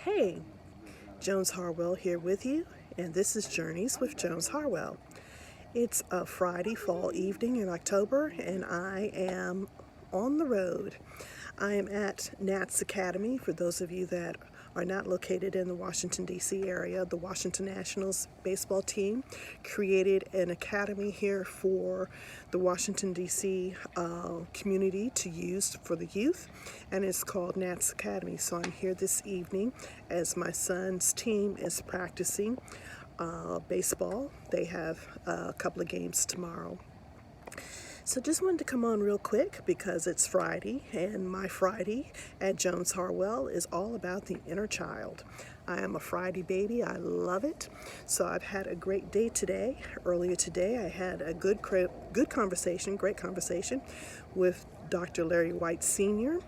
Hey, Jones Harwell here with you, and this is Journeys with Jones Harwell. It's a Friday fall evening in October, and I am on the road. I am at Nats Academy. For those of you that are not located in the Washington, D.C. area, the Washington Nationals baseball team created an academy here for the Washington, D.C. Community to use for the youth, and it's called Nats Academy. So I'm here this evening as my son's team is practicing baseball. They have a couple of games tomorrow. So just wanted to come on real quick because it's Friday, and my Friday at Jones Harwell is all about the inner child. I am a Friday baby. I love it. So I've had a great day today. Earlier today, I had a great conversation with Dr. Larry White Sr.,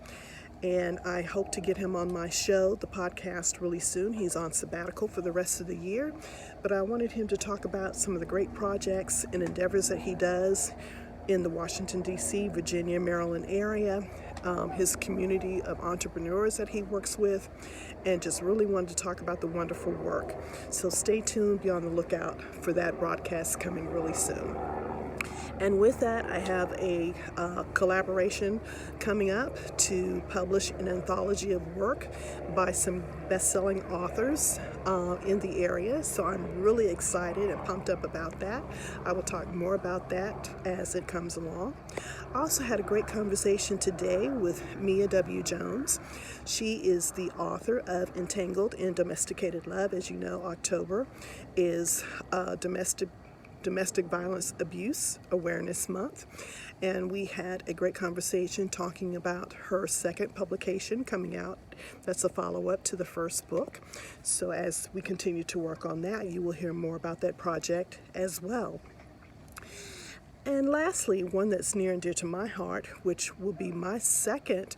and I hope to get him on my show, the podcast, really soon. He's on sabbatical for the rest of the year, but I wanted him to talk about some of the great projects and endeavors that he does in the Washington, D.C., Virginia, Maryland area, his community of entrepreneurs that he works with, and just really wanted to talk about the wonderful work. So stay tuned, be on the lookout for that broadcast coming really soon. And with that, I have a collaboration coming up to publish an anthology of work by some best-selling authors in the area. So I'm really excited and pumped up about that. I will talk more about that as it comes along. I also had a great conversation today with Mia W. Jones. She is the author of Entangled in Domesticated Love. As you know, October is Domestic Violence Abuse Awareness Month, and we had a great conversation talking about her second publication coming out. That's a follow-up to the first book. So as we continue to work on that, you will hear more about that project as well. And lastly, one that's near and dear to my heart, which will be my second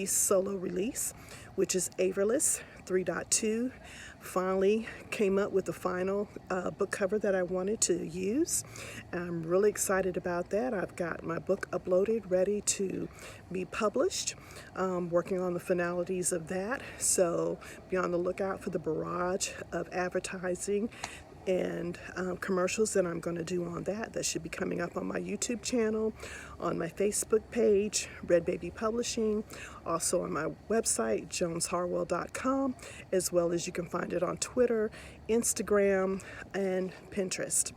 solo release, which is Averless 3.2. Finally came up with the final book cover that I wanted to use. I'm really excited about that. I've got my book uploaded, ready to be published. Working on the finalities of that. So be on the lookout for the barrage of advertising and commercials that I'm going to do on that. That should be coming up on my YouTube channel, on my Facebook page, Red Baby Publishing, also on my website, jonesharwell.com, as well as you can find it on Twitter, Instagram, and Pinterest.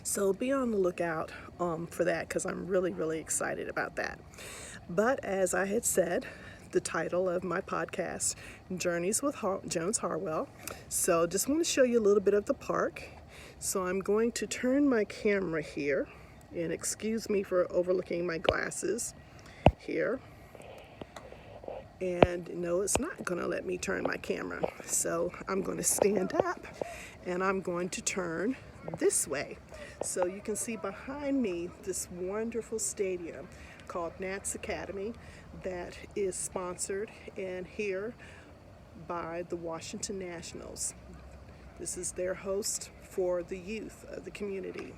So be on the lookout for that, because I'm really, really excited about that. But as I had said, the title of my podcast, Journeys with Jones Harwell. So just want to show you a little bit of the park. So I'm going to turn my camera here, and excuse me for overlooking my glasses here. And no, it's not going to let me turn my camera. So I'm going to stand up, and I'm going to turn this way. So you can see behind me this wonderful stadium called Nats Academy that is sponsored and here by the Washington Nationals. This is their host for the youth of the community.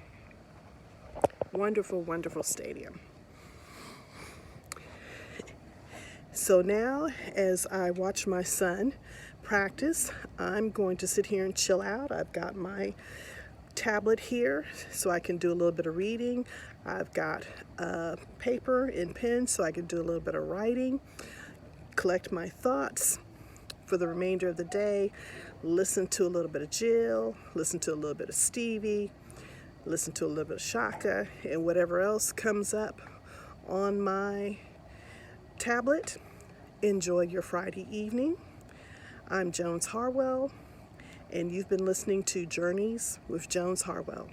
Wonderful, wonderful stadium. So now, as I watch my son practice, I'm going to sit here and chill out. I've got my tablet here so I can do a little bit of reading. I've got paper and pen so I can do a little bit of writing, collect my thoughts for the remainder of the day, listen to a little bit of Jill, listen to a little bit of Stevie, listen to a little bit of Shaka, and whatever else comes up on my tablet. Enjoy your Friday evening. I'm Jones Harwell, and you've been listening to Journeys with Jones Harwell.